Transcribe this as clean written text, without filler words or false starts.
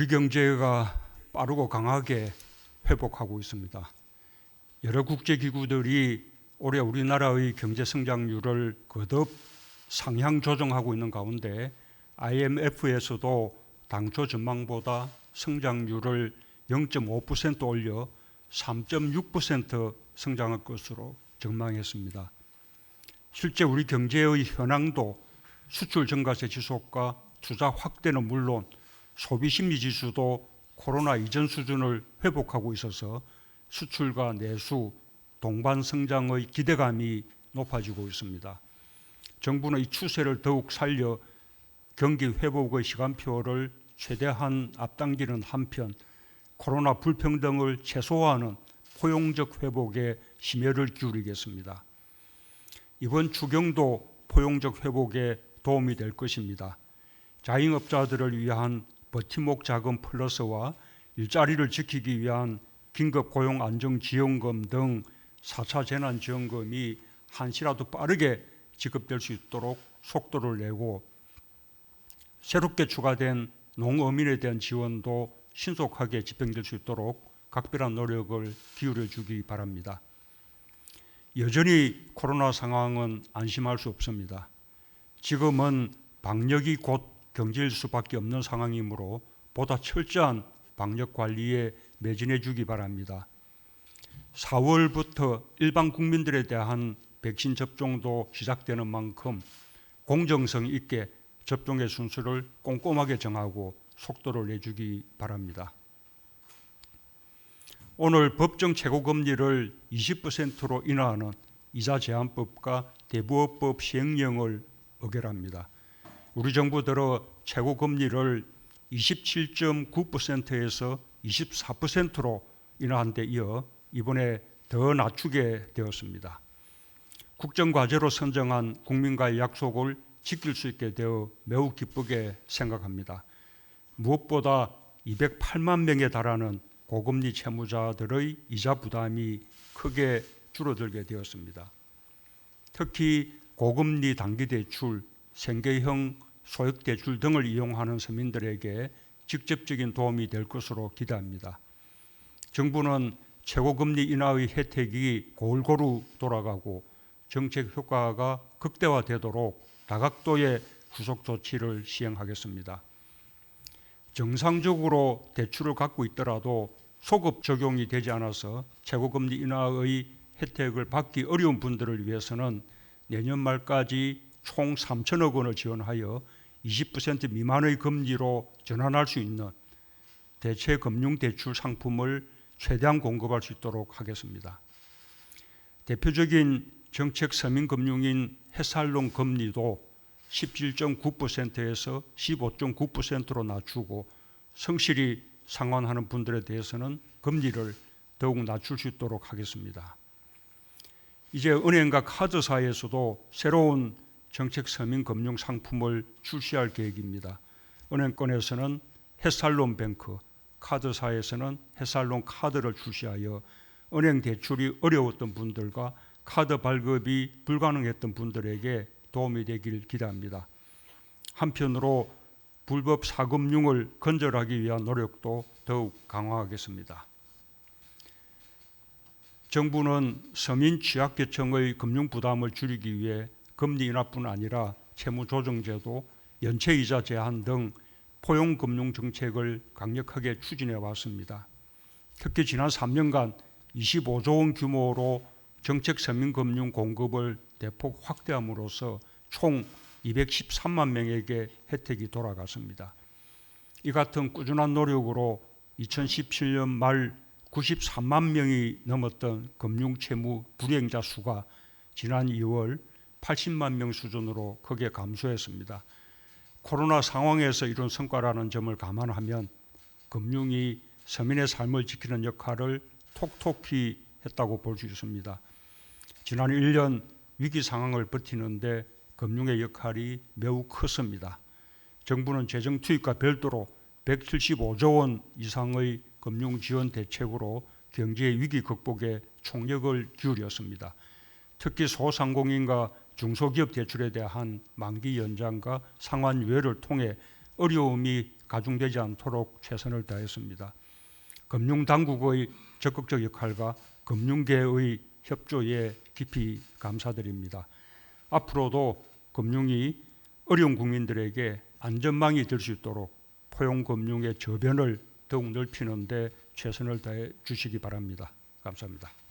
우리 경제가 빠르고 강하게 회복하고 있습니다. 여러 국제기구들이 올해 우리나라의 경제 성장률을 거듭 상향 조정하고 있는 가운데 IMF에서도 당초 전망보다 성장률을 0.5% 올려 3.6% 성장할 것으로 전망했습니다. 실제 우리 경제의 현황도 수출 증가세 지속과 투자 확대는 물론 소비 심리 지수도 코로나 이전 수준을 회복하고 있어서 수출과 내수, 동반 성장의 기대감이 높아지고 있습니다. 정부는 이 추세를 더욱 살려 경기 회복의 시간표를 최대한 앞당기는 한편 코로나 불평등을 최소화하는 포용적 회복에 심혈을 기울이겠습니다. 이번 추경도 포용적 회복에 도움이 될 것입니다. 자영업자들을 위한 버팀목 자금 플러스와 일자리를 지키기 위한 긴급 고용 안정지원금 등 4차 재난지원금이 한시라도 빠르게 지급될 수 있도록 속도를 내고 새롭게 추가된 농어민에 대한 지원도 신속하게 집행될 수 있도록 각별한 노력을 기울여 주기 바랍니다. 여전히 코로나 상황은 안심할 수 없습니다. 지금은 방역이 곧 경제일 수밖에 없는 상황이므로 보다 철저한 방역 관리에 매진해 주기 바랍니다. 4월부터 일반 국민들에 대한 백신 접종도 시작되는 만큼 공정성 있게 접종의 순서를 꼼꼼하게 정하고 속도를 내주기 바랍니다. 오늘 법정 최고금리를 20%로 인하하는 이자 제한법과 대부업법 시행령을 의결합니다. 우리 정부 들어 최고금리를 27.9%에서 24%로 인하한 데 이어 이번에 더 낮추게 되었습니다. 국정과제로 선정한 국민과의 약속을 지킬 수 있게 되어 매우 기쁘게 생각합니다. 무엇보다 208만 명에 달하는 고금리 채무자들의 이자 부담이 크게 줄어들게 되었습니다. 특히 고금리 단기대출, 생계형 소액대출 등을 이용하는 서민들에게 직접적인 도움이 될 것으로 기대합니다. 정부는 최고금리 인하의 혜택이 골고루 돌아가고 정책 효과가 극대화되도록 다각도의 후속 조치를 시행하겠습니다. 정상적으로 대출을 갖고 있더라도 소급 적용이 되지 않아서 최고금리 인하의 혜택을 받기 어려운 분들을 위해서는 내년 말까지 총 3천억 원을 지원하여 20% 미만의 금리로 전환할 수 있는 대체 금융대출 상품을 최대한 공급할 수 있도록 하겠습니다. 대표적인 정책 서민금융인 해살롱 금리도 17.9%에서 15.9%로 낮추고 성실히 상환하는 분들에 대해서는 금리를 더욱 낮출 수 있도록 하겠습니다. 이제 은행과 카드사에서도 새로운 정책 서민 금융 상품을 출시할 계획입니다. 은행권에서는 해살론뱅크, 카드사에서는 해살론 카드를 출시하여 은행 대출이 어려웠던 분들과 카드 발급이 불가능했던 분들에게 도움이 되길 기대합니다. 한편으로 불법 사금융을 근절하기 위한 노력도 더욱 강화하겠습니다. 정부는 서민 취약계층의 금융 부담을 줄이기 위해 금리 인하뿐 아니라 채무조정제도, 연체이자 제한 등 포용금융 정책을 강력하게 추진해 왔습니다. 특히 지난 3년간 25조 원 규모로 정책 서민금융 공급을 대폭 확대함으로써 총 213만 명에게 혜택이 돌아갔습니다. 이 같은 꾸준한 노력으로 2017년 말 93만 명이 넘었던 금융채무 불이행자 수가 지난 2월 80만 명 수준으로 크게 감소했습니다. 코로나 상황에서 이룬 성과라는 점을 감안하면 금융이 서민의 삶을 지키는 역할을 톡톡히 했다고 볼 수 있습니다. 지난 1년 위기 상황을 버티는데 금융의 역할이 매우 컸습니다. 정부는 재정 투입과 별도로 175조 원 이상의 금융 지원 대책으로 경제 위기 극복에 총력을 기울였습니다. 특히 소상공인과 중소기업 대출에 대한 만기 연장과 상환 유예를 통해 어려움이 가중되지 않도록 최선을 다했습니다. 금융당국의 적극적 역할과 금융계의 협조에 깊이 감사드립니다. 앞으로도 금융이 어려운 국민들에게 안전망이 될 수 있도록 포용금융의 저변을 더욱 넓히는 데 최선을 다해 주시기 바랍니다. 감사합니다.